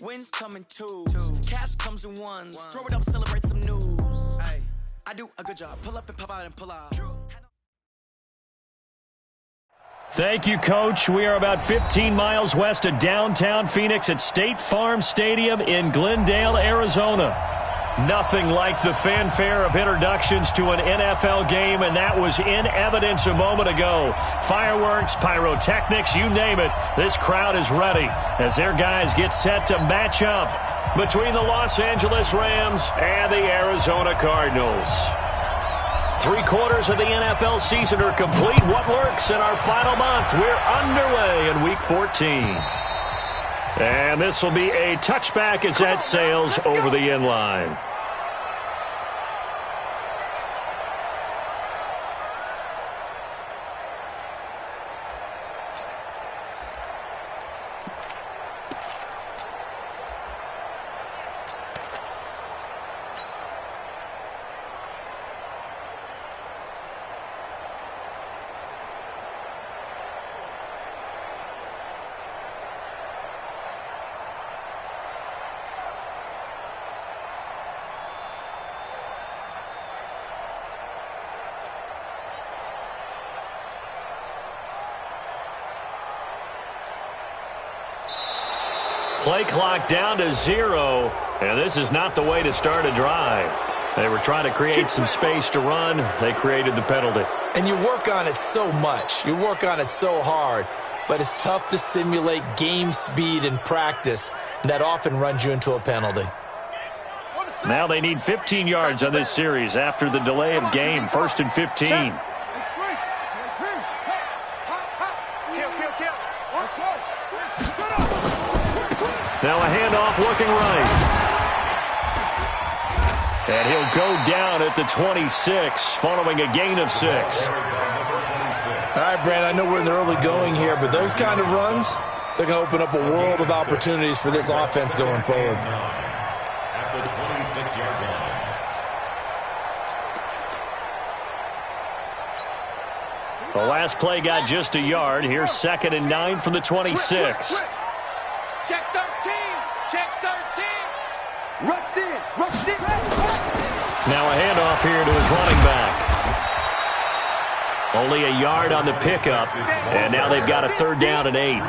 Wins come in twos. Cash comes in ones. Throw it up, celebrate some news. I do a good job. Pull up and pop out and pull out. Thank you, Coach. We are about 15 miles west of downtown Phoenix at State Farm Stadium in Glendale, Arizona. Nothing like the fanfare of introductions to an NFL game, and that was in evidence a moment ago. Fireworks, pyrotechnics, you name it. This crowd is ready as their guys get set to match up between the Los Angeles Rams and the Arizona Cardinals. 3/4 of the NFL season are complete. What lurks in our final month? We're underway in Week 14. And this will be a touchback as that sails over the end line. Play clock down to 0, and this is not the way to start a drive. They were trying to create some space to run. They created the penalty. And you work on it so much. You work on it so hard. But it's tough to simulate game speed in practice. That often runs you into a penalty. Now they need 15 yards on this series after the delay of game. 1st and 15. Now a handoff looking right. And he'll go down at the 26 following a gain of 6. All right, Brand, I know we're in the early going here, but those kind of runs, they're going to open up a world of opportunities for this offense going forward. At the 26-yard line. The last play got just a yard. Here's 2nd and 9 from the 26. Check 13. Check 13. Rush in. Rush in. Now a handoff here to his running back. Only a yard on the pickup, and now they've got a 3rd down and 8.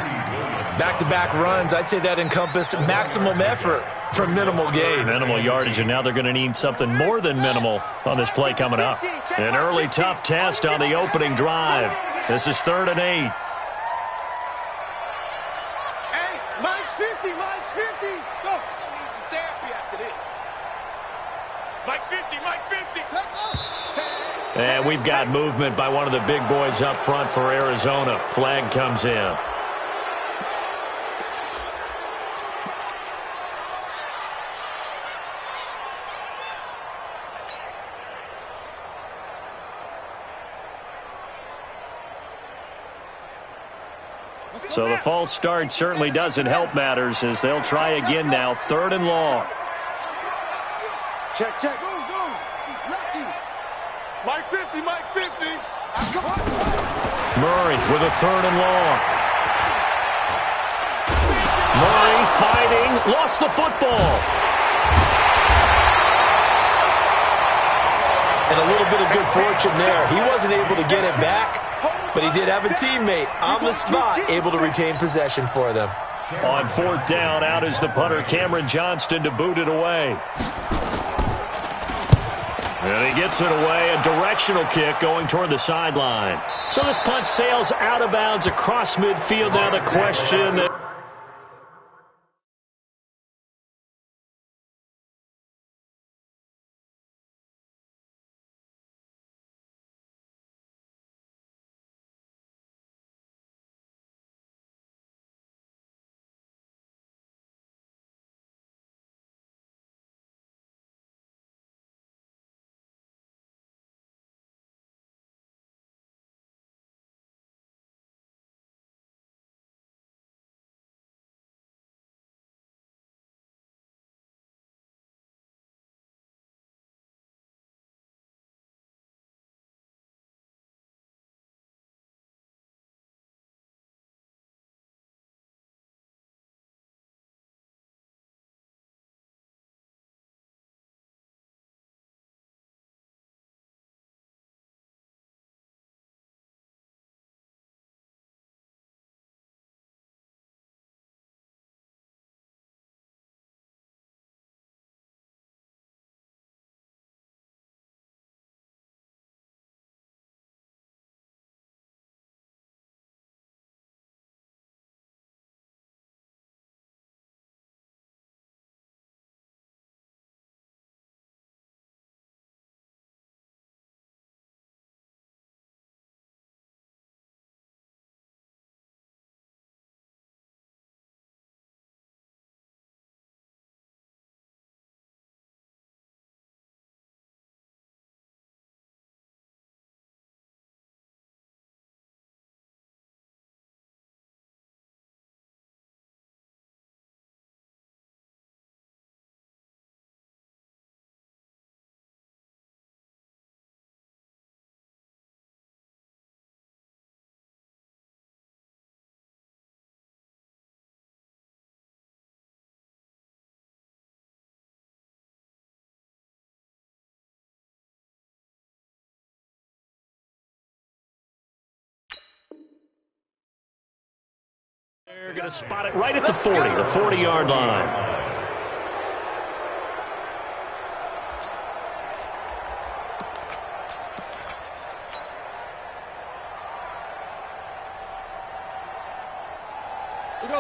Back-to-back runs, I'd say that encompassed maximum effort for minimal gain. Minimal yardage, and now they're going to need something more than minimal on this play coming up. An early tough test on the opening drive. This is 3rd and 8. Mike's 50, Mike's 50. Go. I need some therapy after this. Mike 50, Mike 50. And we've got movement by one of the big boys up front for Arizona. Flag comes in. So the false start certainly doesn't help matters as they'll try again now. 3rd and long. Check, check. Go, go. Lucky. Mike 50, Mike 50. Murray with a 3rd and long. Murray fighting. Lost the football. And a little bit of good fortune there. He wasn't able to get it back, but he did have a teammate on the spot able to retain possession for them. On 4th down, out is the punter, Cameron Johnston, to boot it away. And he gets it away, a directional kick going toward the sideline. So this punt sails out of bounds across midfield. Now the question They're going to spot it right at the 40, the 40-yard line.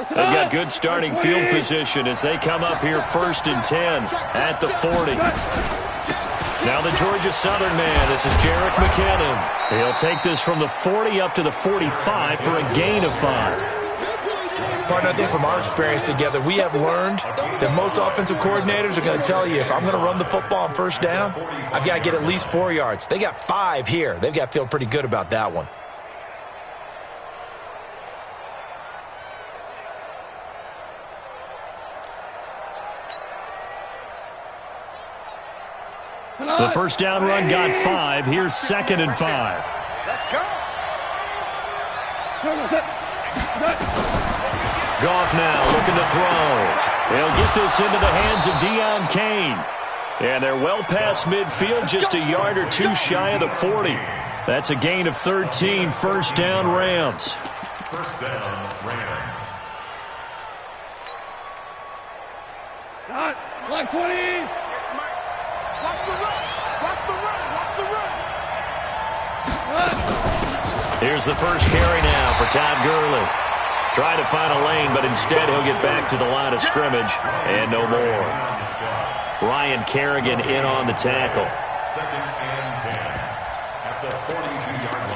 They've got good starting field position as they come up here 1st and 10 at the 40. Now the Georgia Southern man, this is Jerick McKinnon. He'll take this from the 40 up to the 45 for a gain of 5. Partner, I think from our experience together, we have learned that most offensive coordinators are going to tell you, if I'm going to run the football on 1st down, I've got to get at least 4 yards. They got 5 here. They've got to feel pretty good about that one. The 1st down run got 5. Here's 2nd and 5. Let's go. Goff now looking to throw. He'll get this into the hands of Deion Kane. And they're well past midfield, just a yard or 2 shy of the 40. That's a gain of 13, 1st down Rams. 1st down, Rams. Line 20. Watch the run. Watch the run. Watch the run. Here's the first carry now for Todd Gurley. Trying to find a lane, but instead he'll get back to the line of scrimmage and no more. Ryan Kerrigan in on the tackle. 2nd and 10 at the 42-yard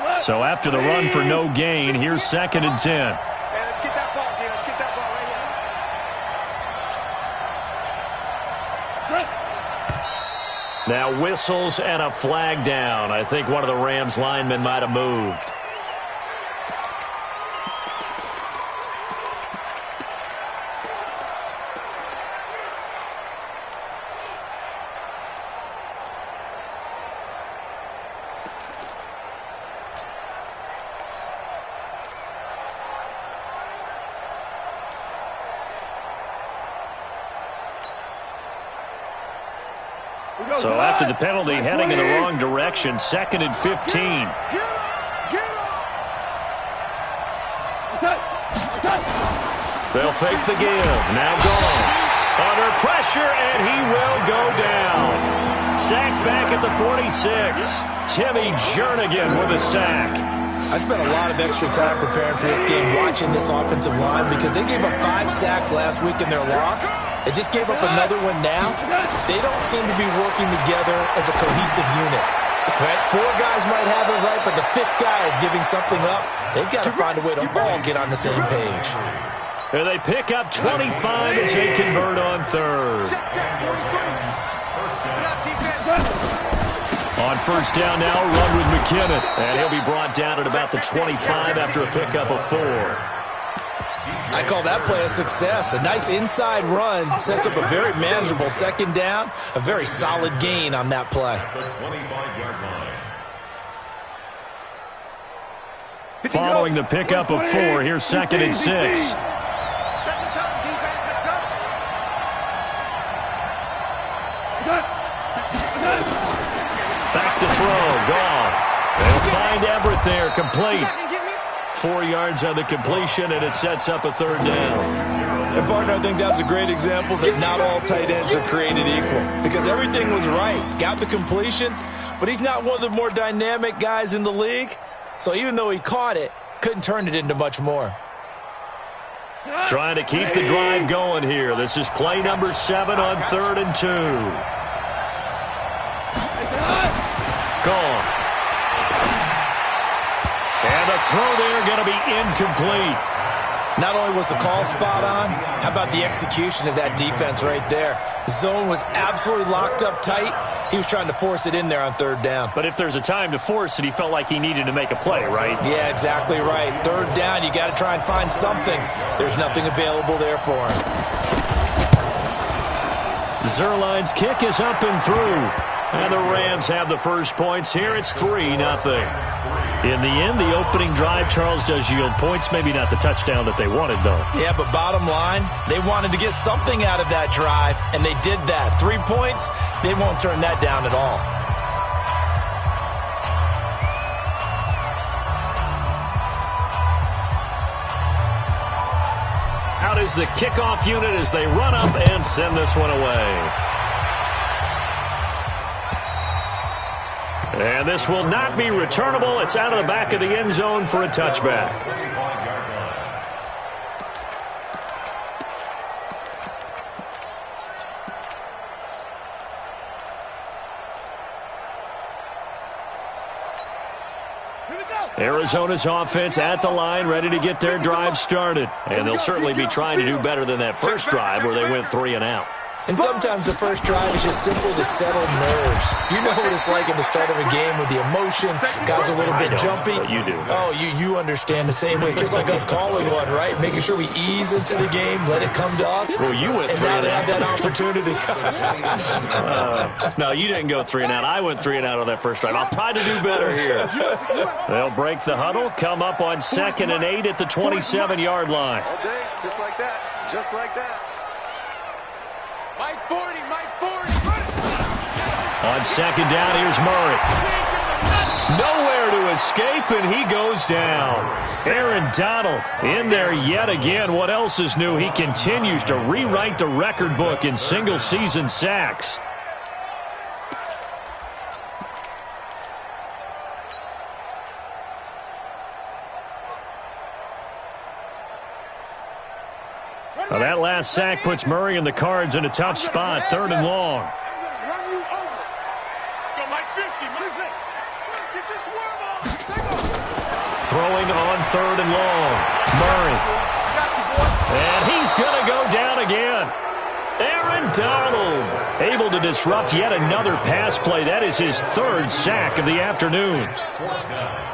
line. So after the run for no gain, here's 2nd and 10. Hey, let's get that ball, dude. Let's get that ball right here. Now whistles and a flag down. I think one of the Rams linemen might have moved. So after the penalty, heading in the wrong direction, 2nd and 15. They'll fake the give. Now gone. Under pressure, and he will go down. Sacked back at the 46. Timmy Jernigan with a sack. I spent a lot of extra time preparing for this game, watching this offensive line, because they gave up 5 sacks last week in their loss. They just gave up another one now. They don't seem to be working together as a cohesive unit. Right? 4 guys might have it right, but the 5th guy is giving something up. They've got to find a way to all get on the same page. And they pick up 25 as they convert on 3rd. On 1st down now, a run with McKinnon. And he'll be brought down at about the 25 after a pickup of 4. I call that play a success. A nice inside run sets up a very manageable 2nd down. A very solid gain on that play. The 25-yard line. Following the pickup of 4, here's 2nd and 6. Back to throw, Goff. They'll find Everett there, complete. 4 yards on the completion, and it sets up a 3rd down. And, partner, I think that's a great example that not all tight ends are created equal, because everything was right. Got the completion, but he's not one of the more dynamic guys in the league. So even though he caught it, couldn't turn it into much more. Trying to keep the drive going here. This is play number 7 on 3rd and 2. Gone. And the throw there going to be incomplete. Not only was the call spot on, how about the execution of that defense right there? The zone was absolutely locked up tight. He was trying to force it in there on 3rd down. But if there's a time to force it, he felt like he needed to make a play, right? Yeah, exactly right. 3rd down, you got to try and find something. There's nothing available there for him. Zerline's kick is up and through. And the Rams have the first points here. It's 3-0. In the end, the opening drive, Charles, does yield points. Maybe not the touchdown that they wanted, though. Yeah, but bottom line, they wanted to get something out of that drive, and they did that. 3 points, they won't turn that down at all. Out is the kickoff unit as they run up and send this one away. And this will not be returnable. It's out of the back of the end zone for a touchback. Arizona's offense at the line, ready to get their drive started. And they'll certainly be trying to do better than that first drive where they went 3 and out. And sometimes the first drive is just simply to settle nerves. You know what it's like at the start of a game with the emotion. Guys are a little bit jumpy. But you do. Oh, you understand the same way. Just like us calling one, right? Making sure we ease into the game, let it come to us. Well, you went 3 and and now out. they have that opportunity. No, you didn't go 3 and out. I went 3 and out on that first drive. I'll try to do better here. They'll break the huddle, come up on 2nd and 8 at the 27-yard line. All day, just like that. Just like that. Mike 40, Mike 40. On 2nd down, here's Murray. Nowhere to escape, and he goes down. Aaron Donald in there yet again. What else is new? He continues to rewrite the record book in single-season sacks. Now that last sack puts Murray and the Cards in a tough spot, 3rd and long. Run you over. Go, Mike 50, Mike. Get your swerve on. Take off. Throwing on 3rd and long. Murray. Got you, boy. And he's going to go down again. Aaron Donald able to disrupt yet another pass play. That is his 3rd sack of the afternoon.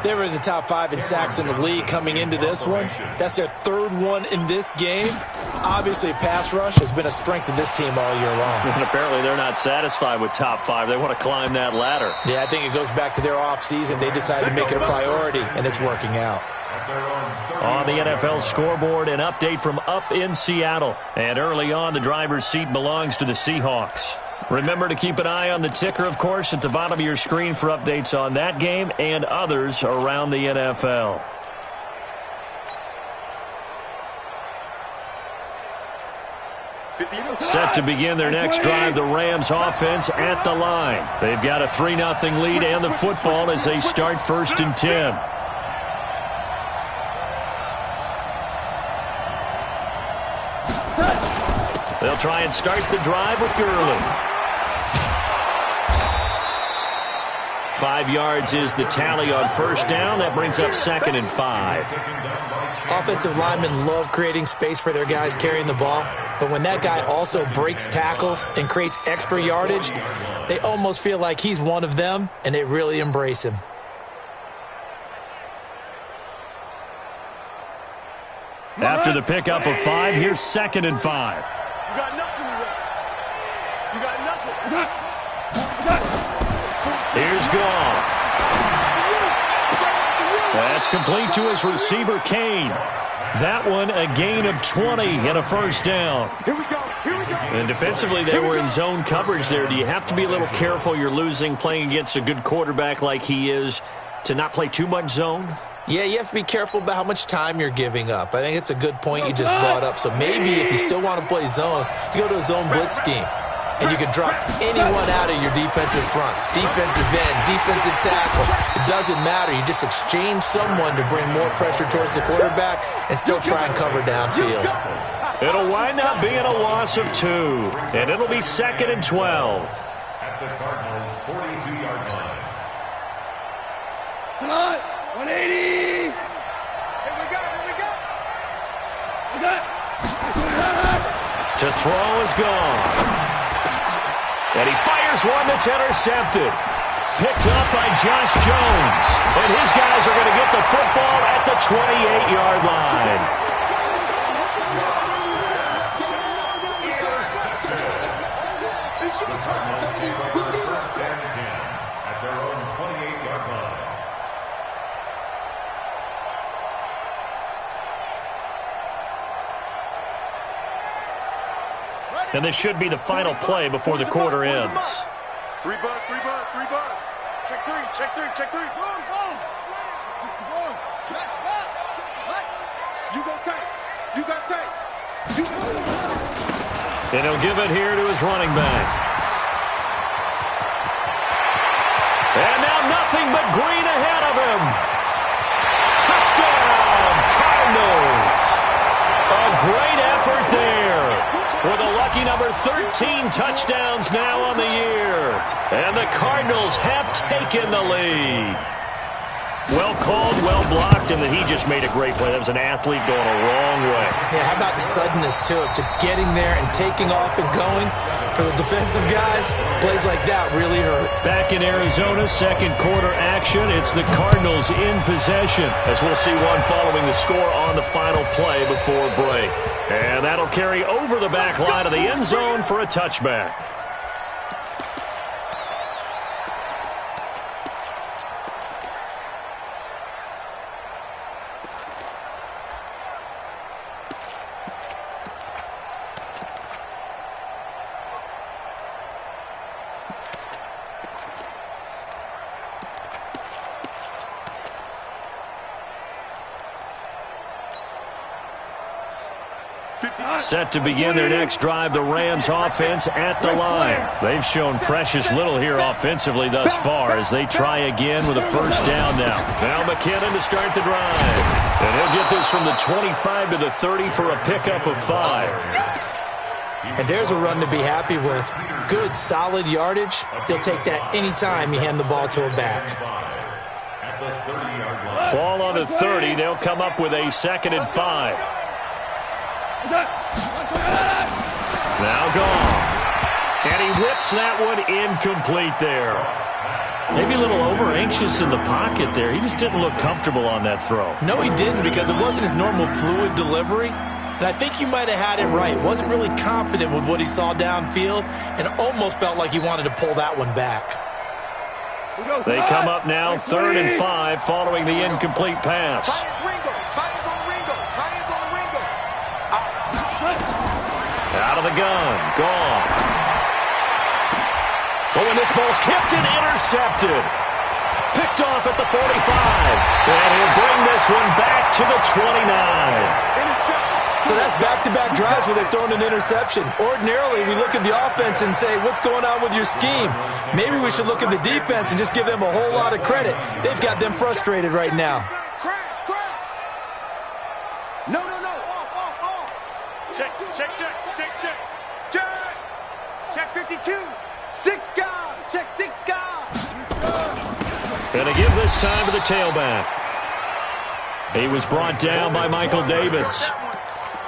They were in the top 5 in sacks in the league coming into this one. That's their 3rd one in this game. Obviously, pass rush has been a strength of this team all year long. And apparently they're not satisfied with top 5. They want to climb that ladder. Yeah, I think it goes back to their offseason. They decided to make it a priority, and it's working out. On the NFL scoreboard, an update from up in Seattle. And early on, the driver's seat belongs to the Seahawks. Remember to keep an eye on the ticker, of course, at the bottom of your screen for updates on that game and others around the NFL. Set to begin their next drive, the Rams offense at the line. They've got a 3-0 lead and the football as they start 1st and 10. They'll try and start the drive with Gurley. 5 yards is the tally on 1st down. That brings up 2nd and 5. Offensive linemen love creating space for their guys carrying the ball, but when that guy also breaks tackles and creates extra yardage, they almost feel like he's one of them, and they really embrace him. After the pickup of 5, here's 2nd and 5. You got nothing left. You got nothing. Here's Goff. That's complete to his receiver, Kane. That one, a gain of 20 and a 1st down. Here we go. Here we go. And defensively, they were in zone coverage there. Do you have to be a little careful? You're losing, playing against a good quarterback like he is, to not play too much zone? Yeah, you have to be careful about how much time you're giving up. I think it's a good point you just brought up. So maybe if you still want to play zone, you go to a zone blitz scheme. And you can drop anyone out of your defensive front. Defensive end, defensive tackle. It doesn't matter. You just exchange someone to bring more pressure towards the quarterback and still try and cover downfield. It'll wind up being a loss of 2. And it'll be 2nd and 12. At the Cardinals' 42-yard line. Come on. 180. Here we go. Here we go. To throw is gone. And he fires one that's intercepted. Picked up by Josh Jones. And his guys are going to get the football at the 28-yard line. The Cardinals take over 1st and 10. And this should be the final play before the quarter ends. 3 bud, 3 bud, 3 bud. Check 3, check 3, check 3. You go tight. You got tight. And he'll give it here to his running back. And now nothing but green ahead of him. Touchdown, Cardinals. A great effort there. With a lucky number 13 touchdowns now on the year. And the Cardinals have taken the lead. Well called, well blocked, and then he just made a great play. That was an athlete going a long way. Yeah, how about the suddenness, too, of just getting there and taking off and going? For the defensive guys, plays like that really hurt. Back in Arizona, second quarter action. It's the Cardinals in possession, as we'll see one following the score on the final play before break. And that'll carry over the back line of the end zone for a touchback. Set to begin their next drive, the Rams offense at the line. They've shown precious little here offensively thus far as they try again with a first down now. Now McKinnon to start the drive. And he'll get this from the 25 to the 30 for a pickup of 5. And there's a run to be happy with. Good, solid yardage. He'll take that anytime you hand the ball to a back. Ball on the 30. They'll come up with a 2nd and 5. Now gone. And he whips that one incomplete there. Maybe a little over-anxious in the pocket there. He just didn't look comfortable on that throw. No, he didn't, because it wasn't his normal fluid delivery. And I think you might have had it right. Wasn't really confident with what he saw downfield and almost felt like he wanted to pull that one back. They come up now 3rd and 5 following the incomplete pass. Out of the gun. Gone. Oh, and this ball's tipped and intercepted. Picked off at the 45. And he'll bring this one back to the 29. So that's back-to-back drives where they've thrown an interception. Ordinarily, we look at the offense and say, what's going on with your scheme? Maybe we should look at the defense and just give them a whole lot of credit. They've got them frustrated right now. No. Check. Check 52. 6 guys. Check 6 guys. Gonna give this time to the tailback. He was brought down by Michael Davis.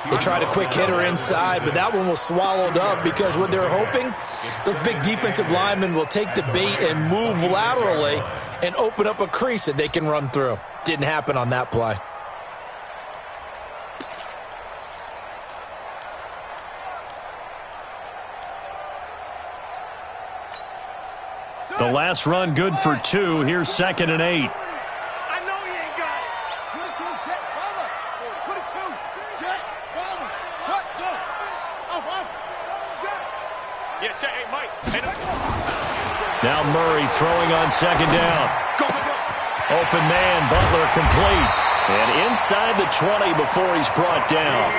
They tried a quick hitter inside, but that one was swallowed up because what they're hoping, those big defensive linemen will take the bait and move laterally and open up a crease that they can run through. Didn't happen on that play. The last run good for 2. Here's 2nd and 8. I know he ain't got it. 22, check, brother. 22, check, brother. Cut, go. Off. Yeah, check, hey, Mike. Now Murray throwing on 2nd down. Go. Open man, Butler complete. And inside the 20 before he's brought down.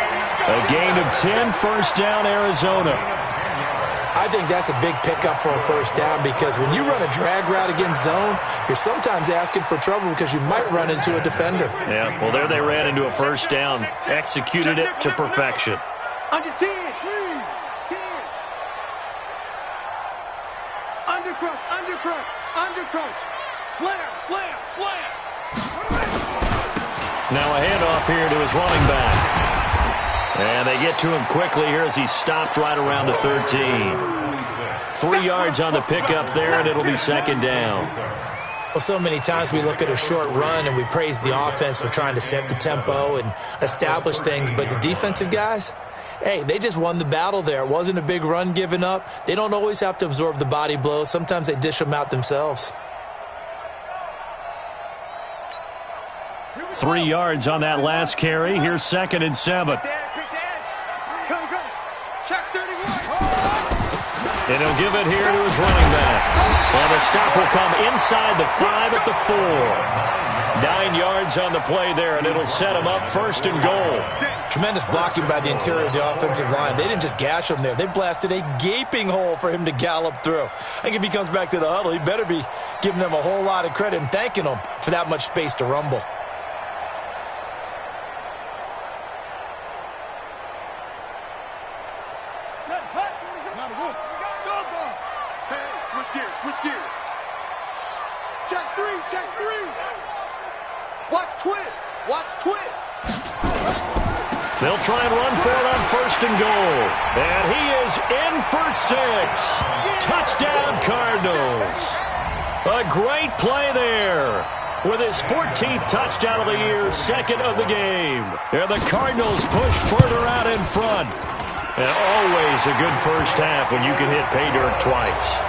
A gain of 10, first down, Arizona. I think that's a big pickup for a first down because when you run a drag route against zone, you're sometimes asking for trouble because you might run into a defender. Yeah, well, there they ran into a first down. Executed it to perfection. Under 10. 10. Undercrush. Slam. Now a handoff here to his running back. And they get to him quickly here as he stopped right around the 13. 3 yards on the pickup there, and it'll be 2nd down. Well, so many times we look at a short run and we praise the offense for trying to set the tempo and establish things, but the defensive guys, hey, they just won the battle there. It wasn't a big run given up. They don't always have to absorb the body blows. Sometimes they dish them out themselves. 3 yards on that last carry. Here's 2nd and 7. Come. Check 31. And he'll give it here to his running back. And the stop will come inside the 5 at the 4. 9 yards on the play there, and it'll set him up 1st and goal. Tremendous blocking by the interior of the offensive line. They didn't just gash him there. They blasted a gaping hole for him to gallop through. I think if he comes back to the huddle, he better be giving them a whole lot of credit and thanking them for that much space to rumble. Switch gears. Check three. Watch twist. They'll try and run for it on 1st and goal. And he is in for 6. Touchdown, Cardinals. A great play there. With his 14th touchdown of the year, 2nd of the game. And the Cardinals push further out in front. And always a good first half when you can hit pay dirt twice.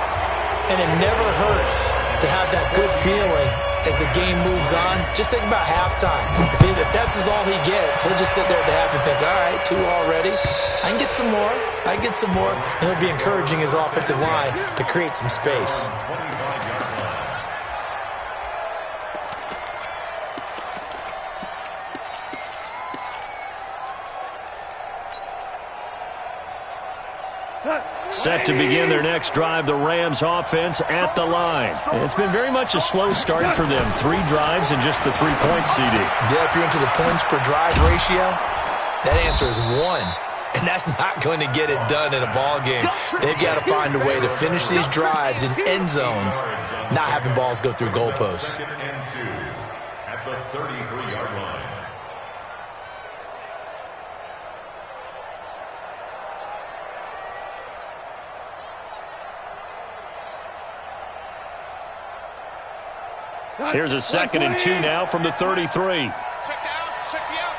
And it never hurts to have that good feeling as the game moves on. Just think about halftime. If that's all he gets, he'll just sit there at the half and think, all right, 2 already. I can get some more. And he'll be encouraging his offensive line to create some space. Set to begin their next drive, the Rams offense at the line. It's been very much a slow start for them. 3 drives and just the 3-point CD. Yeah, if you're into the points per drive ratio, that answer is 1. And that's not going to get it done in a ball game. They've got to find a way to finish these drives in end zones, not having balls go through goalposts. 2nd and 2 at the 33-yard line. Here's a 2nd and 2 now from the 33. Check the out. Check 37.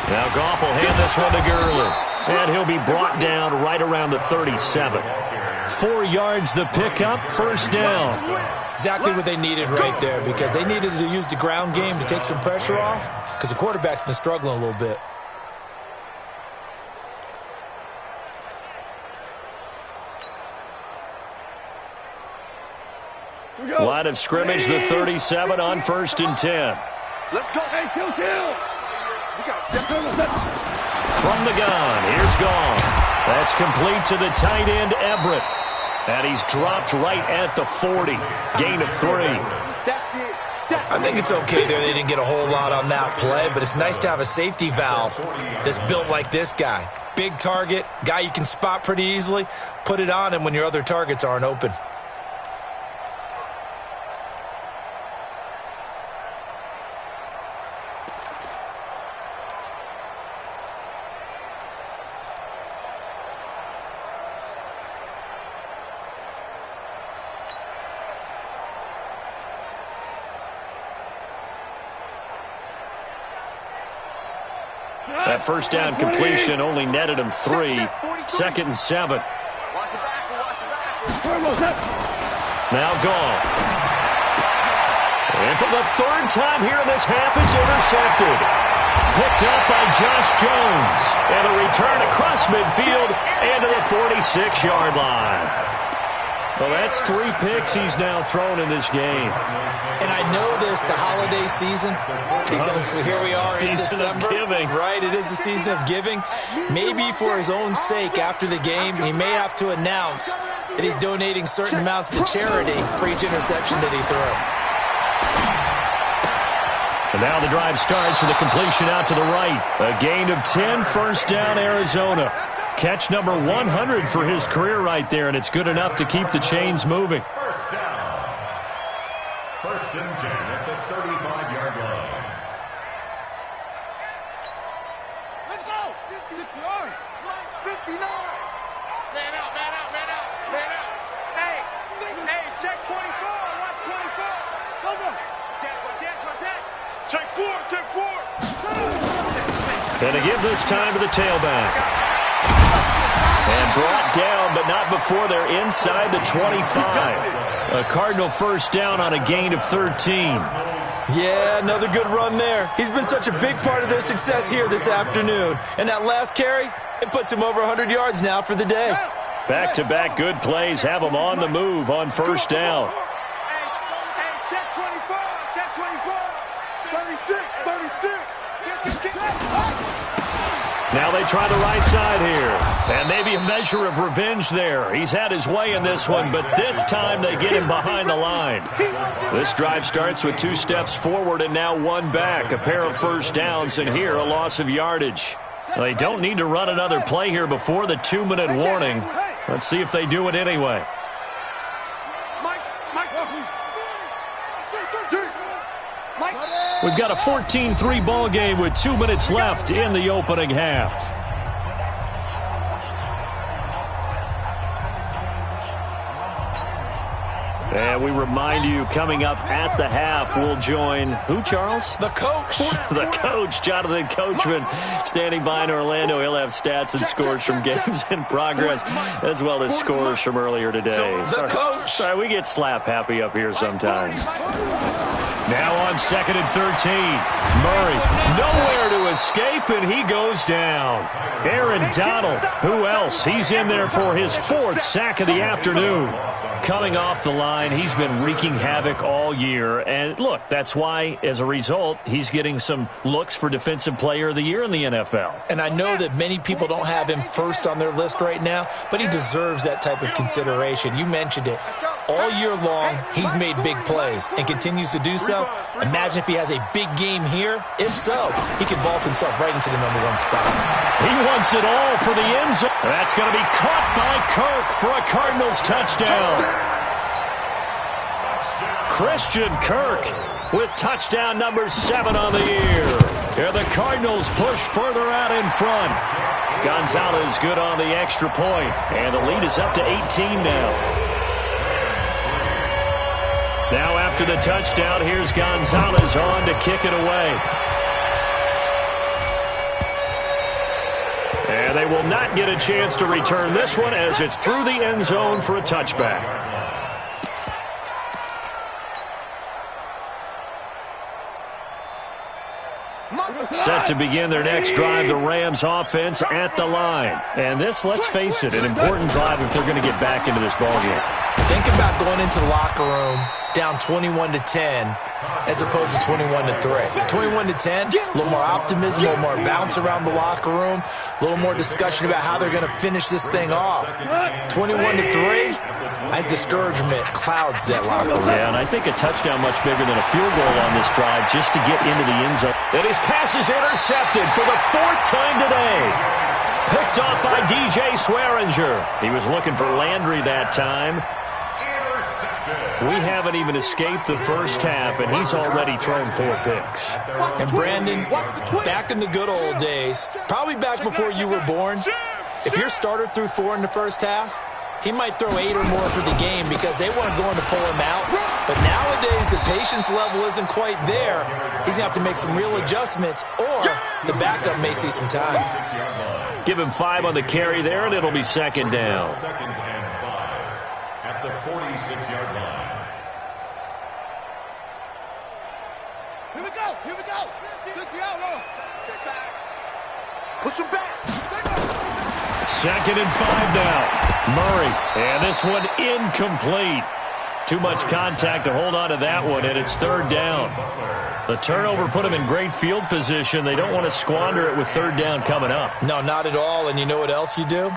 Now Goff will hand this one to Gurley. And he'll be brought down right around the 37. 4 yards the pickup, 1st down. Exactly what they needed right there, because they needed to use the ground game to take some pressure off, because the quarterback's been struggling a little bit. Line of scrimmage, the 37 on 1st and 10. Let's go. Hey, kill. We got to step on that. From the gun, here's Goff. That's complete to the tight end, Everett. And he's dropped right at the 40. Gain of 3. I think it's okay there. They didn't get a whole lot on that play, but it's nice to have a safety valve that's built like this guy. Big target, guy you can spot pretty easily. Put it on him when your other targets aren't open. That 1st down completion only netted him 3. 2nd and 7. Now Goff. And for the 3rd time here in this half, it's intercepted. Picked up by Josh Jones. And a return across midfield and to the 46-yard line. Well, that's 3 picks he's now thrown in this game. And I know this, the holiday season, because here we are in December. Season of giving. Right, it is the season of giving. Maybe for his own sake after the game, he may have to announce that he's donating certain amounts to charity for each interception that he threw. And now the drive starts with a completion out to the right. A gain of 10, 1st down, Arizona. Catch number 100 for his career right there, and it's good enough to keep the chains moving. 1st down. 1st and 10 at the 35-yard line. Let's go. 59. 59. Man out. Hey, check 24. Watch 24. Go. Check 4. And to give this time to the tailback. And brought down, but not before they're inside the 25. A Cardinal 1st down on a gain of 13. Yeah, another good run there. He's been such a big part of their success here this afternoon. And that last carry, it puts him over 100 yards now for the day. Back-to-back good plays have him on the move on first down. Hey, check 24, check 24. 36. Now they try the right side here. And maybe a measure of revenge there. He's had his way in this one, but this time they get him behind the line. This drive starts with 2 steps forward and now 1 back. A pair of first downs, and here a loss of yardage. They don't need to run another play here before the 2-minute warning. Let's see if they do it anyway. We've got a 14-3 ball game with 2 minutes left in the opening half. And we remind you, coming up at the half, we'll join who, Charles? The coach. The coach, Jonathan Coachman, standing by in Orlando. He'll have stats and scores from games in progress, as well as scores from earlier today. The coach. Sorry, we get slap happy up here sometimes. Now on 2nd and 13. Murray, nowhere to escape, and he goes down. Aaron Donald, who else? He's in there for his 4th sack of the afternoon. Coming off the line, he's been wreaking havoc all year. And look, that's why, as a result, he's getting some looks for Defensive Player of the Year in the NFL. And I know that many people don't have him first on their list right now, but he deserves that type of consideration. You mentioned it. All year long, he's made big plays and continues to do so. Imagine if he has a big game here. If so, he could vault himself right into the #1 spot. He wants it all for the end zone. That's going to be caught by Kirk for a Cardinals touchdown. Christian Kirk with touchdown number 7 on the year. Here the Cardinals push further out in front. Gonzalez good on the extra point, and the lead is up to 18 now. Now after the touchdown, here's Gonzalez on to kick it away. And they will not get a chance to return this one as it's through the end zone for a touchback. Set to begin their next drive, the Rams offense at the line. And this, let's face it, an important drive if they're going to get back into this ballgame. Think about going into the locker room down 21-10 as opposed to 21-3. 21-10, a little more optimism, a little more bounce around the locker room, a little more discussion about how they're going to finish this thing off. 21-3, I think discouragement clouds that locker room. Yeah, and I think a touchdown much bigger than a field goal on this drive just to get into the end zone. And his pass is intercepted for the 4th time today. Picked off by DJ Swearinger. He was looking for Landry that time. We haven't even escaped the first half, and he's already thrown 4 picks. And Brandon, back in the good old days, probably back before you were born, if your starter threw 4 in the first half, he might throw 8 or more for the game because they weren't going to pull him out. But nowadays, the patience level isn't quite there. He's going to have to make some real adjustments, or the backup may see some time. Give him 5 on the carry there, and it'll be 2nd down. 2nd and 5 at the 46-yard line. Here we go. 60 out, Lord. Check back. Push him back. 2nd and 5 now. Murray, and this one incomplete. Too much contact to hold on to that one, and it's 3rd down. The turnover put him in great field position. They don't want to squander it with 3rd down coming up. No, not at all. And you know what else you do?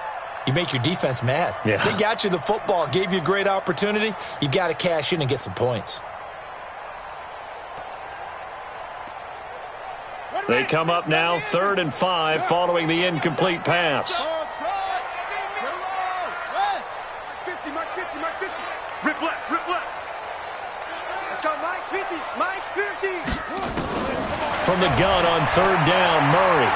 You make your defense mad. Yeah. They got you the football, gave you a great opportunity. You got to cash in and get some points. They come up now 3rd and 5 following the incomplete pass. Rip left. Let's go, Mike 50. Mike 50. From the gun on 3rd down, Murray.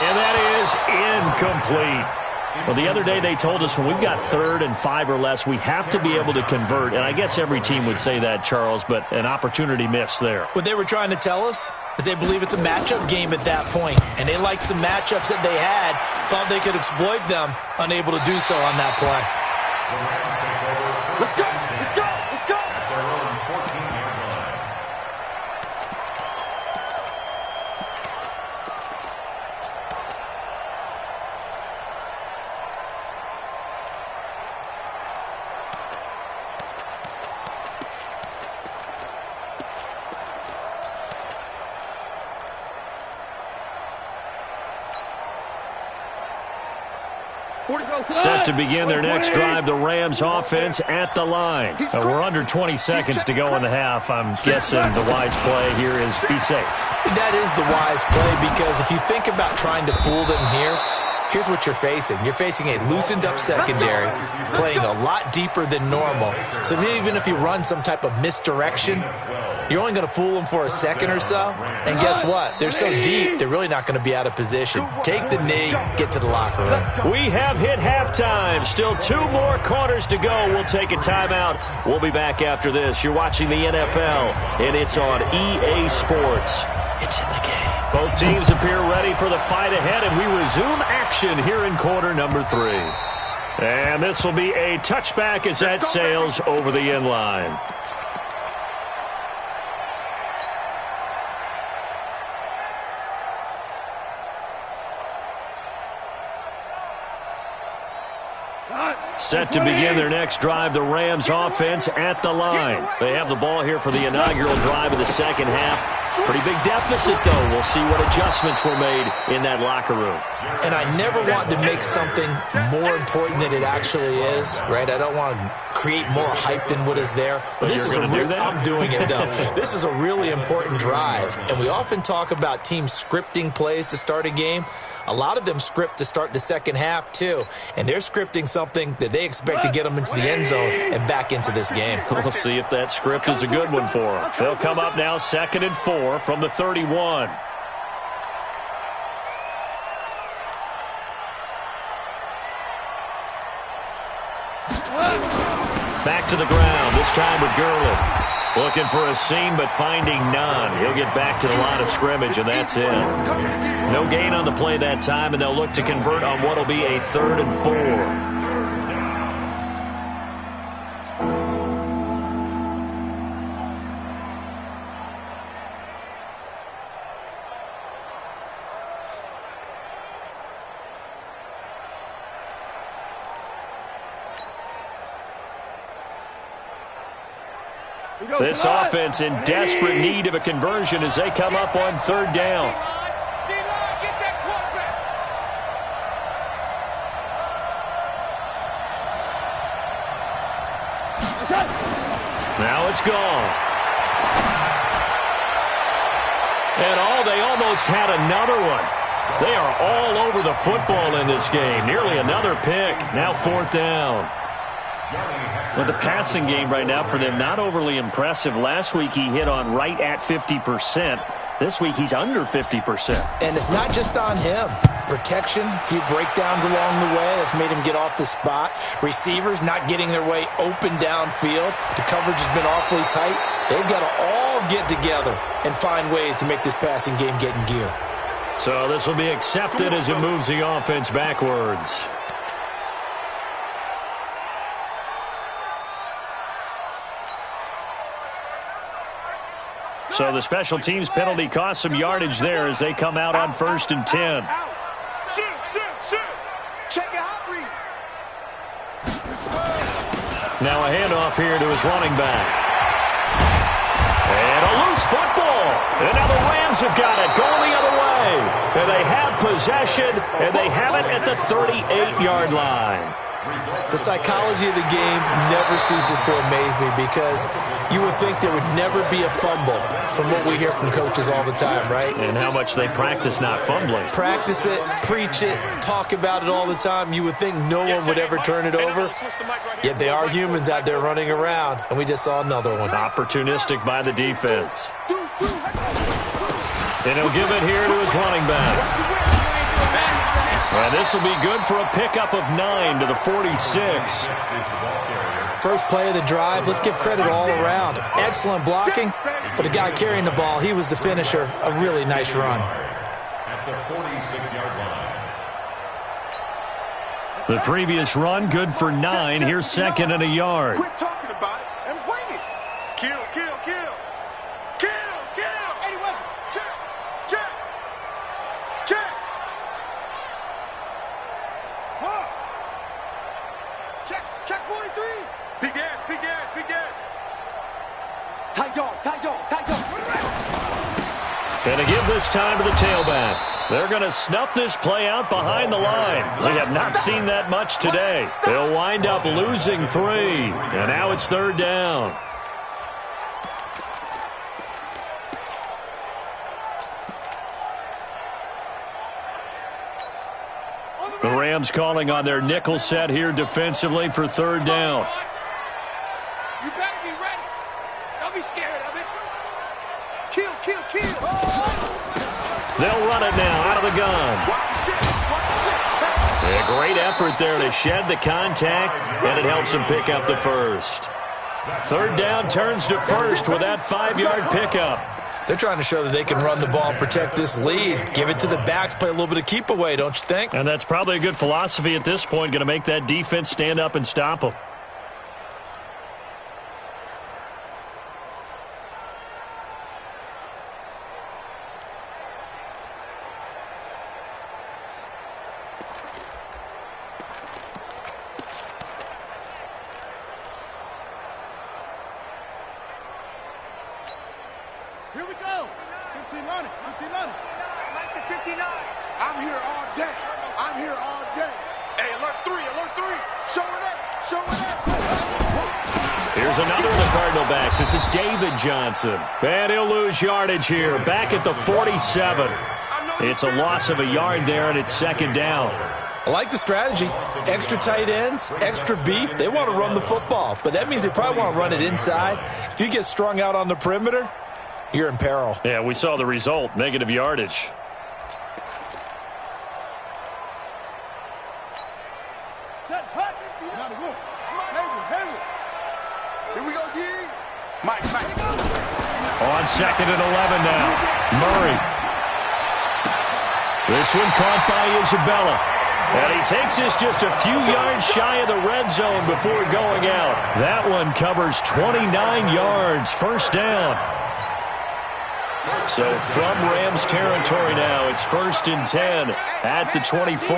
And that is incomplete. Well, the other day they told us when we've got 3rd and 5 or less, we have to be able to convert. And I guess every team would say that, Charles, but an opportunity missed there. What they were trying to tell us is they believe it's a matchup game at that point. And they liked some matchups that they had, thought they could exploit them, unable to do so on that play. Let's go. At their own Set to begin their next drive, the Rams offense at the line. We're under 20 seconds to go in the half. I'm guessing the wise play here is be safe. That is the wise play, because if you think about trying to fool them here, here's what you're facing. You're facing a loosened-up secondary, playing a lot deeper than normal. So even if you run some type of misdirection, you're only going to fool them for a second or so. And guess what? They're so deep, they're really not going to be out of position. Take the knee, get to the locker room. We have hit halftime. Still 2 more quarters to go. We'll take a timeout. We'll be back after this. You're watching the NFL, and it's on EA Sports. It's in the game. Both teams appear ready for the fight ahead, and we resume action here in quarter number 3. And this will be a touchback as that sails over the end line. Set to begin their next drive, the Rams offense at the line. They have the ball here for the inaugural drive of the second half. Pretty big deficit, though. We'll see what adjustments were made in that locker room. And I never want to make something more important than it actually is, right? I don't want to create more hype than what is there. But this is I'm doing it, though. This is a really important drive. And we often talk about teams scripting plays to start a game. A lot of them script to start the second half, too. And they're scripting something that they expect to get them into the end zone and back into this game. We'll see if that script is a good one for them. They'll come up now 2nd and 4 from the 31. Back to the ground, this time with Gurley. Looking for a seam, but finding none. He'll get back to the line of scrimmage, and that's it. No gain on the play that time, and they'll look to convert on what will be a 3rd and 4. This offense in desperate need of a conversion as they come up on 3rd down. Now it's gone. And they almost had another one. They are all over the football in this game. Nearly another pick. Now 4th down. But the passing game right now for them, not overly impressive. Last week he hit on right at 50%. This week he's under 50%. And it's not just on him. Protection, a few breakdowns along the way. That's made him get off the spot. Receivers not getting their way open downfield. The coverage has been awfully tight. They've got to all get together and find ways to make this passing game get in gear. So this will be accepted as it moves the offense backwards. So the special teams penalty cost some yardage there as they come out on 1st and 10. Now a handoff here to his running back. And a loose football. And now the Rams have got it going the other way. And they have possession, and they have it at the 38-yard line. The psychology of the game never ceases to amaze me, because you would think there would never be a fumble from what we hear from coaches all the time, right? And how much they practice not fumbling. Practice it, preach it, talk about it all the time. You would think no one would ever turn it over. Yet they are humans out there running around, and we just saw another one. Opportunistic by the defense. And he'll give it here to his running back. And this will be good for a pickup of 9 to the 46. First play of the drive. Let's give credit all around. Excellent blocking. But the guy carrying the ball, he was the finisher. A really nice run. At the 46-yard line. The previous run, good for 9. Here's 2nd and a yard. Quit talking about it and bring it. Kill, kill, kill. Kill, kill. 81. Check, check, check. Check 43. Big edge, big edge, big edge. Tight dog, tight dog, tight dog. And to give this time to the tailback. They're going to snuff this play out behind the line. We have not seen that much today. They'll wind up losing 3. And now it's 3rd down. The Rams calling on their nickel set here defensively for 3rd down. You better be ready. Don't be scared of it. Kill, kill, kill. They'll run it now out of the gun. A great effort there to shed the contact, and it helps them pick up the first. 3rd down turns to 1st with that 5-yard pickup. They're trying to show that they can run the ball and protect this lead. Give it to the backs, play a little bit of keep away, don't you think? And that's probably a good philosophy at this point, going to make that defense stand up and stop them. Here we go. 15 on it. 15 on it. Like the 59. I'm here all day. I'm here all day. Hey, alert 3. Alert 3. Show it up. Show it up. Here's another of the Cardinal backs. This is David Johnson. And he'll lose yardage here. Back at the 47. It's a loss of a yard there, and it's 2nd down. I like the strategy. Extra tight ends, extra beef. They want to run the football, but that means they probably want to run it inside. If you get strung out on the perimeter, you're in peril. Yeah, we saw the result, negative yardage. Set, hut. Gotta go. Hayward. Here we go, G. Mike. On 2nd and 11 now. Murray. This one caught by Isabella. And he takes this just a few yards shy of the red zone before going out. That one covers 29 yards. 1st down. So from Rams territory now, it's 1st and 10 at the 24.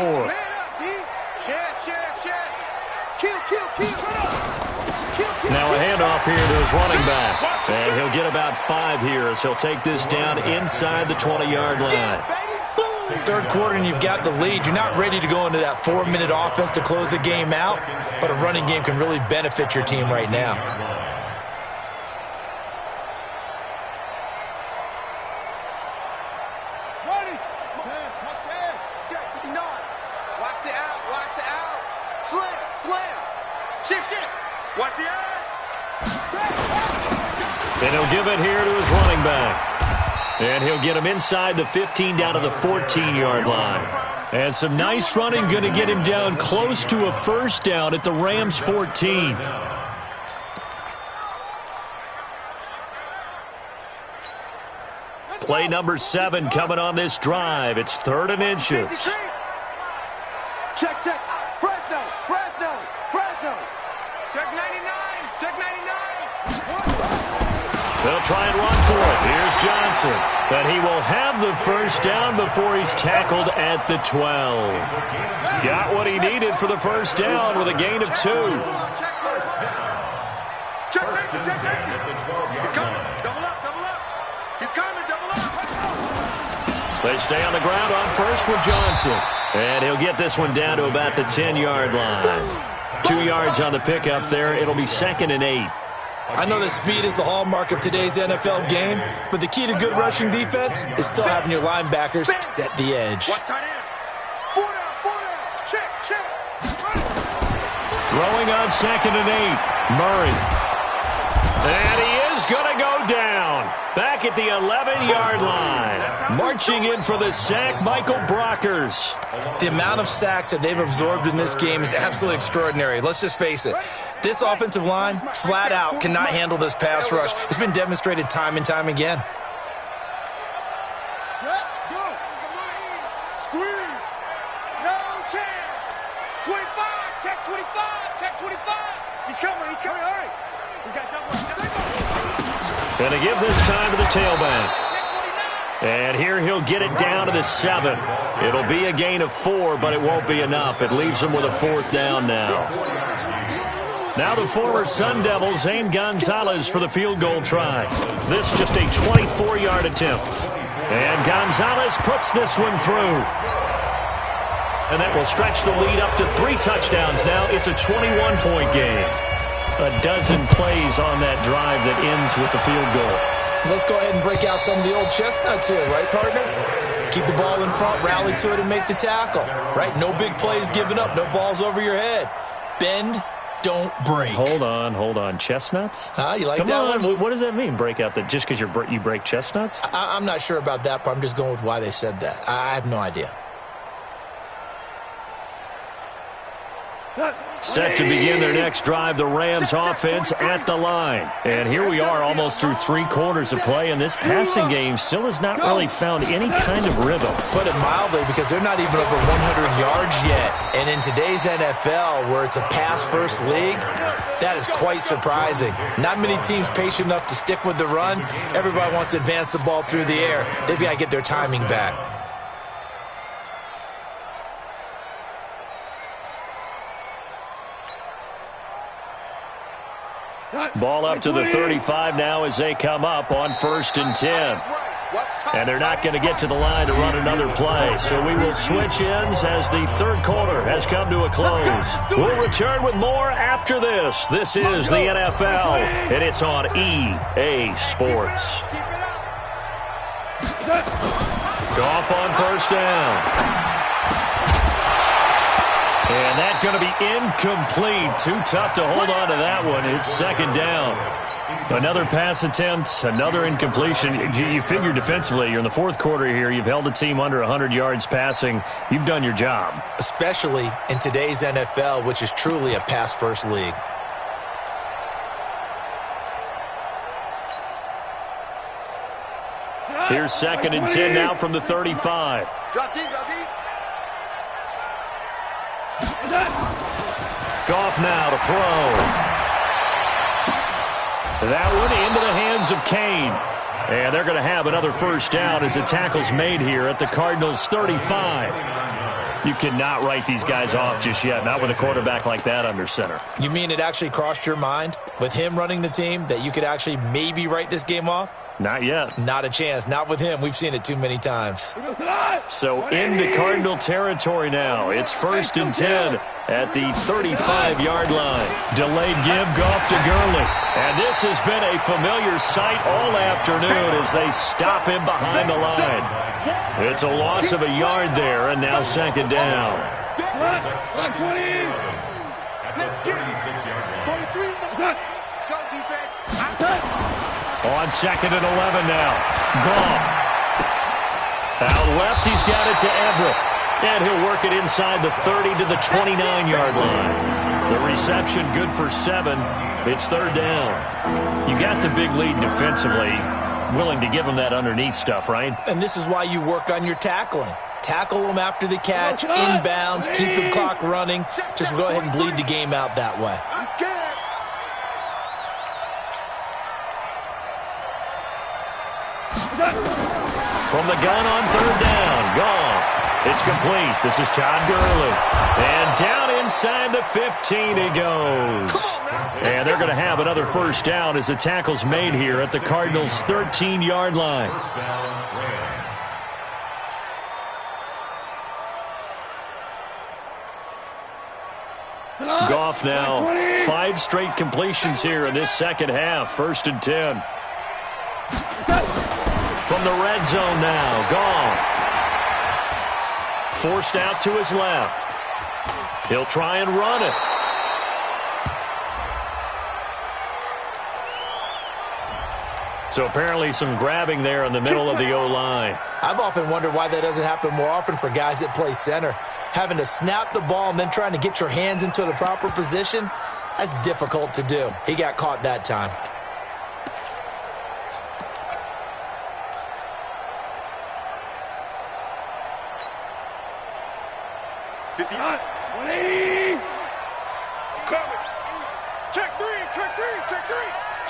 Now a handoff here to his running back. And he'll get about 5 here as he'll take this down inside the 20-yard line. 3rd quarter and you've got the lead. You're not ready to go into that 4-minute offense to close the game out, but a running game can really benefit your team right now. Watch the eye. And he'll give it here to his running back. And he'll get him inside the 15 down to the 14-yard line. And some nice running going to get him down close to a 1st down at the Rams 14. Play number 7 coming on this drive. It's 3rd and inches. Check. Fresno. Check 99. They'll try and run for it. Here's Johnson. But he will have the 1st down before he's tackled at the 12. Got what he needed for the 1st down with a gain of 2. Check safety. He's coming. Double up. He's coming. Double up. They stay on the ground on 1st with Johnson. And he'll get this one down to about the 10-yard line. 2 yards on the pickup there. It'll be 2nd and 8. I know that speed is the hallmark of today's NFL game, but the key to good rushing defense is still having your linebackers set the edge. Watch tight end. 4 down. Check. Throwing on 2nd and 8. Murray. And he is going to go down. Back at the 11-yard line. Marching in for the sack, Michael Brockers. The amount of sacks that they've absorbed in this game is absolutely extraordinary. Let's just face it. This offensive line, flat out, cannot handle this pass rush. It's been demonstrated time and time again. Set, go. Squeeze. No chance. 25. Check 25. He's coming. Hurry. We got double. Going to give this time to the tailback. And here he'll get it down to the 7. It'll be a gain of 4, but it won't be enough. It leaves him with a 4th down now. Now the former Sun Devil, Zane Gonzalez, for the field goal try. This just a 24-yard attempt. And Gonzalez puts this one through. And that will stretch the lead up to 3 touchdowns now. It's a 21-point game. A dozen plays on that drive that ends with the field goal. Let's go ahead and break out some of the old chestnuts here, right, partner? Keep the ball in front, rally to it, and make the tackle, right? No big plays given up, no balls over your head. Bend, don't break. Hold on. Chestnuts? You like Come that on. one? What does that mean, break out? Just because you break chestnuts? I'm not sure about that, but I'm just going with why they said that. I have no idea. Set to begin their next drive, the Rams offense at the line. And here we are almost through 3 quarters of play, and this passing game still has not really found any kind of rhythm. Put it mildly, because they're not even over 100 yards yet. And in today's NFL, where it's a pass-first league, that is quite surprising. Not many teams patient enough to stick with the run. Everybody wants to advance the ball through the air. They've got to get their timing back. Ball up to the 35 now as they come up on 1st and 10. And they're not going to get to the line to run another play. So we will switch ends as the 3rd quarter has come to a close. We'll return with more after this. This is the NFL, and it's on EA Sports. Goff on 1st down. And that's going to be incomplete. Too tough to hold on to that one. It's 2nd down. Another pass attempt, another incompletion. You figure defensively, you're in the 4th quarter here. You've held the team under 100 yards passing. You've done your job. Especially in today's NFL, which is truly a pass-first league. Here's 2nd and 10 now from the 35. Drop deep. Goff now to throw. That one into the hands of Kane. And they're going to have another 1st down as the tackle's made here at the Cardinals' 35. You cannot write these guys off just yet, not with a quarterback like that under center. You mean it actually crossed your mind with him running the team that you could actually maybe write this game off? Not yet. Not a chance. Not with him. We've seen it too many times. So into Cardinal territory now. It's 1st and 10 at the 35-yard line. Delayed give, Goff to Gurley. And this has been a familiar sight all afternoon as they stop him behind the line. It's a loss of a yard there, and now 2nd down. Let's get it. 43. Let's go, defense. On 2nd and 11 now. Goff. Out left, he's got it to Everett. And he'll work it inside the 30 to the 29-yard line. The reception good for 7. It's 3rd down. You got the big lead defensively. Willing to give him that underneath stuff, right? And this is why you work on your tackling. Tackle them after the catch, inbounds, keep the clock running. Just go ahead and bleed the game out that way. Let's get it. From the gun on 3rd down, Goff. It's complete. This is Todd Gurley. And down inside the 15 he goes. And they're going to have another 1st down as the tackle's made here at the Cardinals' 13-yard line. Goff now 5 straight completions here in this 2nd half. 1st and 10. From the red zone now, Goff. Forced out to his left. He'll try and run it. So apparently some grabbing there in the middle of the O-line. I've often wondered why that doesn't happen more often for guys that play center. Having to snap the ball and then trying to get your hands into the proper position, that's difficult to do. He got caught that time.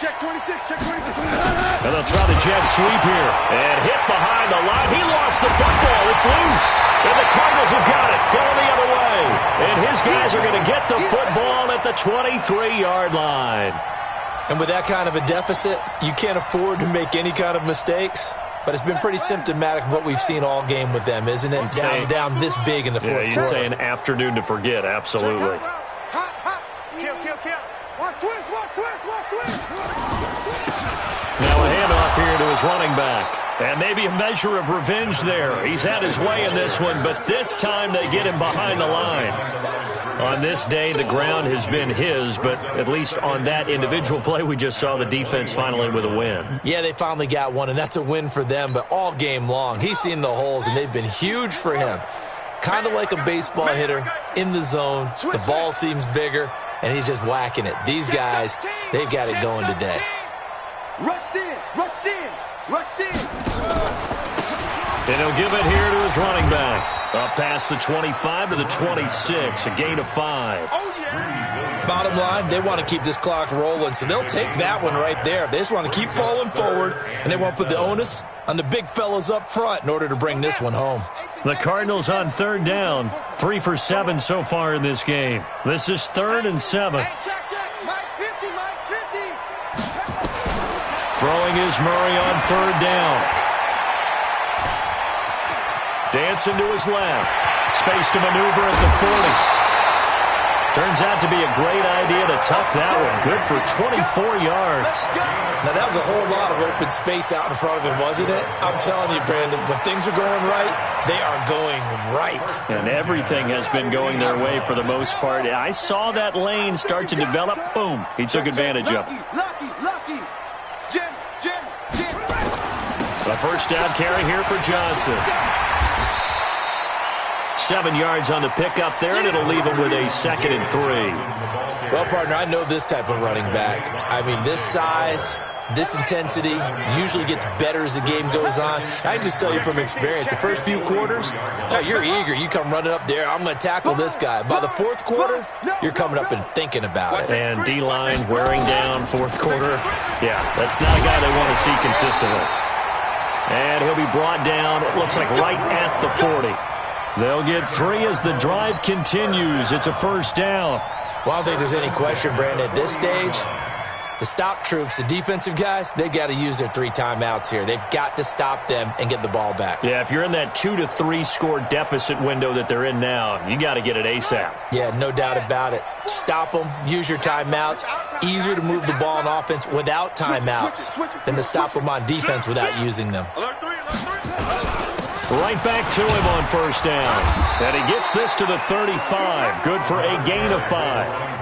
Check 26, check 26. And they'll try the jet sweep here. And hit behind the line. He lost the football. It's loose. And the Cardinals have got it. Going the other way. And his guys are going to get the football at the 23-yard line. And with that kind of a deficit, you can't afford to make any kind of mistakes. but it's been pretty symptomatic of what we've seen all game with them, isn't it? Down this big in the fourth quarter. You're saying afternoon to forget, absolutely. Kill. Watch twist. Now a handoff here to his running back. And maybe a measure of revenge there. He's had his way in this one, but this time they get him behind the line. On this day, the ground has been his, but at least on that individual play, we just saw the defense finally with a win. Yeah, they finally got one, and that's a win for them, but all game long, he's seen the holes, and they've been huge for him. Kind of like a baseball hitter in the zone. The ball seems bigger, and he's just whacking it. These guys, they've got it going today. Rush in. And he'll give it here to his running back. Up past the 25 to the 26, a gain of 5. Bottom line, they want to keep this clock rolling, so they'll take that one right there. They just want to keep falling forward, and they want to put the onus on the big fellas up front in order to bring this one home. The Cardinals on third down, 3 for 7 so far in this game. This is 3rd and 7. Check. Mike 50. Throwing is Murray on third down. Dancing to his left. Space to maneuver at the 40. Turns out to be a great idea to tuck that one. Good for 24 yards. Now, that was a whole lot of open space out in front of him, wasn't it? I'm telling you, Brandon, when things are going right, they are going right. And everything has been going their way for the most part. I saw that lane start to develop. Boom. He took advantage of it. Lucky. Jen. The first down carry here for Johnson. 7 yards on the pickup there, and it'll leave him with a 2nd and 3. Well, partner, I know this type of running back. I mean, this size, this intensity usually gets better as the game goes on. I can just tell you from experience, the first few quarters, you're eager. You come running up there, I'm going to tackle this guy. By the fourth quarter, you're coming up and thinking about it. And D-line wearing down fourth quarter. Yeah, that's not a guy they want to see consistently. And he'll be brought down, it looks like right at the 40. They'll get 3 as the drive continues. It's a first down. Well, I don't think there's any question, Brandon, at this stage, the stop troops, the defensive guys, they got to use their 3 timeouts here. They've got to stop them and get the ball back. Yeah, if you're in that 2 to 3 score deficit window that they're in now, you got to get it ASAP. Yeah, no doubt about it. Stop them, use your timeouts. Easier to move the ball on offense without timeouts than to stop them on defense without using them. Right back to him on first down. And he gets this to the 35. Good for a gain of 5.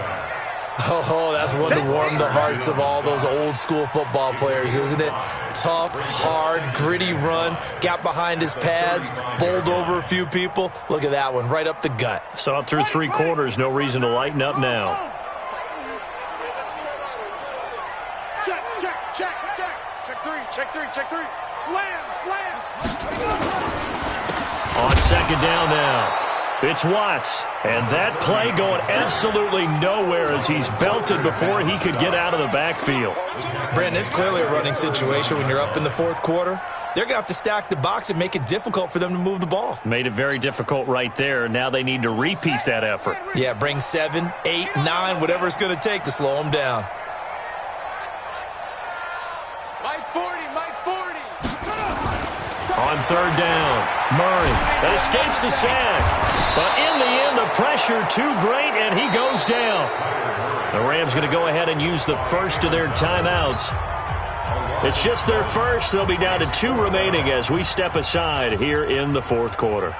Oh, that's one to warm the hearts of all those old school football players, isn't it? Tough, hard, gritty run. Got behind his pads, bowled over a few people. Look at that one, right up the gut. Saw it through 3 quarters. No reason to lighten up now. Check three. Slam. On second down now. It's Watts. And that play going absolutely nowhere as he's belted before he could get out of the backfield. Brandon, it's clearly a running situation when you're up in the fourth quarter. They're going to have to stack the box and make it difficult for them to move the ball. Made it very difficult right there. Now they need to repeat that effort. Yeah, bring 7, 8, 9, whatever it's going to take to slow them down. Mike 40. On third down, Murray that escapes the sack. But in the end, the pressure too great, and he goes down. The Rams going to go ahead and use the first of their timeouts. It's just their first. They'll be down to 2 remaining as we step aside here in the fourth quarter.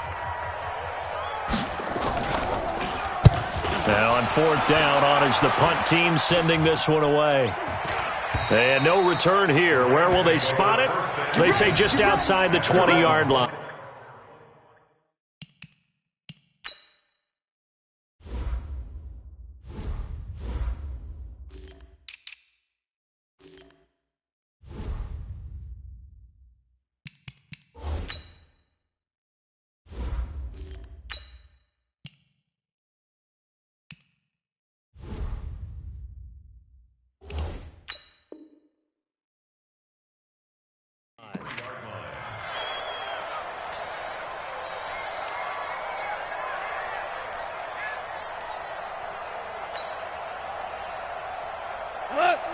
Now on fourth down, on is the punt team sending this one away. And no return here. Where will they spot it? They say just outside the 20-yard line.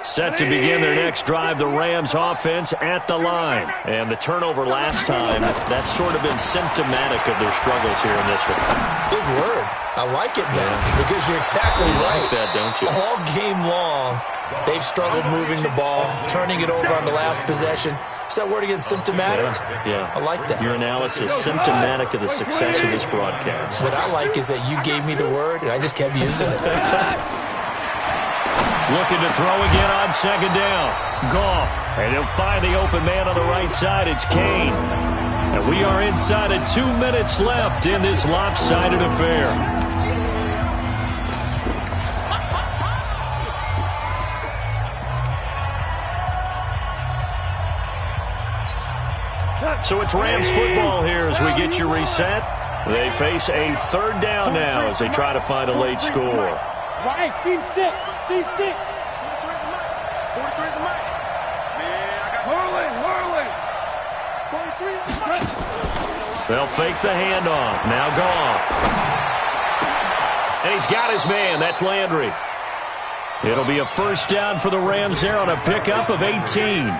Set to begin their next drive, the Rams offense at the line. And the turnover last time, that's sort of been symptomatic of their struggles here in this one. Big word. I like it now because you're exactly right. You like that, don't you? All game long, they've struggled moving the ball, turning it over on the last possession. Is that word again, symptomatic? Yeah. I like that. Your analysis, symptomatic of the success of this broadcast. What I like is that you gave me the word, and I just kept using it. Looking to throw again on second down. Goff. And he'll find the open man on the right side. It's Kane. And we are inside of 2 minutes left in this lopsided affair. So it's Rams football here as we get you reset. They face a third down now as they try to find a late score. Right, Steve 6. Steve 6. They'll fake the handoff. Now Goff. And he's got his man. That's Landry. It'll be a first down for the Rams there on a pickup of 18.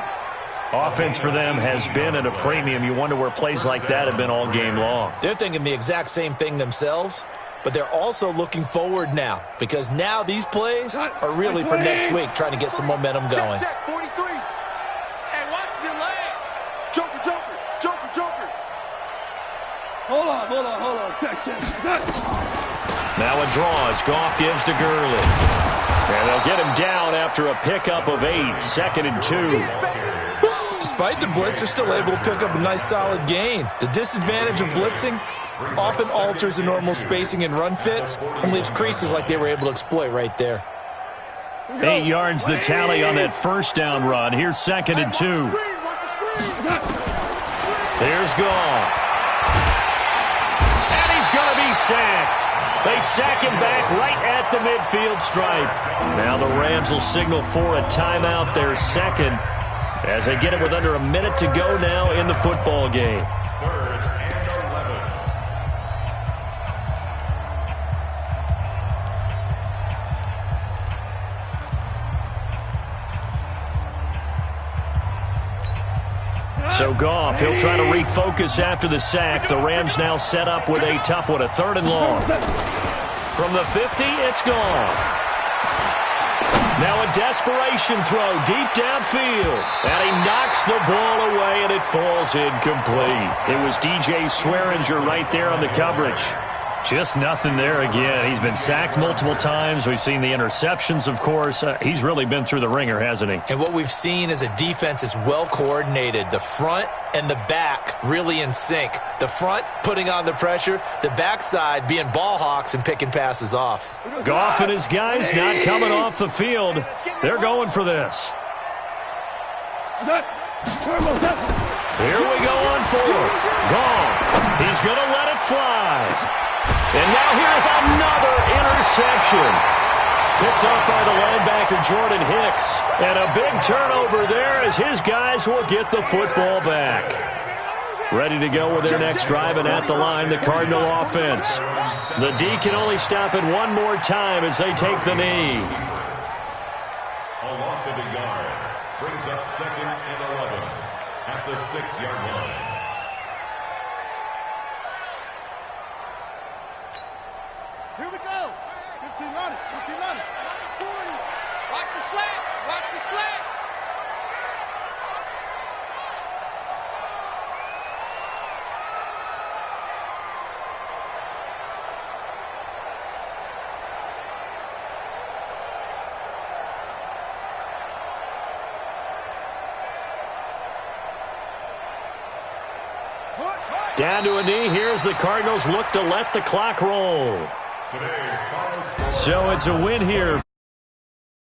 Offense for them has been at a premium. You wonder where plays like that have been all game long. They're thinking the exact same thing themselves, but they're also looking forward now because now these plays are really for next week, trying to get some momentum going. Check, 43. Hey, watch your leg. Joker. Hold on. Check. Now a draw as Goff gives to Gurley. And they'll get him down after a pickup of 8, 2nd and 2. Despite the blitz, they're still able to pick up a nice solid gain. The disadvantage of blitzing often alters the normal spacing and run fits and leaves creases like they were able to exploit right there. 8 yards the tally on that first down run. Here's 2nd and 2. There's Goff. And he's going to be sacked. They sack him back right at the midfield stripe. Now the Rams will signal for a timeout, their second, as they get it with under a minute to go now in the football game. 3rd and 11. So Goff, he'll try to refocus after the sack. The Rams now set up with a tough one, a 3rd and long. From the 50, it's Goff. Now a desperation throw deep downfield. And he knocks the ball away, and it falls incomplete. It was DJ Swearinger right there on the coverage. Just nothing there again. He's been sacked multiple times. We've seen the interceptions, of course. He's really been through the ringer, hasn't he? And what we've seen is a defense that's well coordinated. The front and the back really in sync. The front putting on the pressure, the backside being ball hawks and picking passes off. Goff and his guys not coming off the field. They're going for this. Here we go on 4th. Goff. He's going to let it fly. And now here's another interception. Picked up by the linebacker, Jordan Hicks. And a big turnover there as his guys will get the football back. Ready to go with their next drive, and at the line, the Cardinal offense. The D can only stop it one more time as they take the knee. A loss of a yard brings up 2nd and 11 at the 6-yard line. Here we go. 15 on it. 40. Watch the slant. Down to a knee. Here's the Cardinals look to let the clock roll. So it's a win here.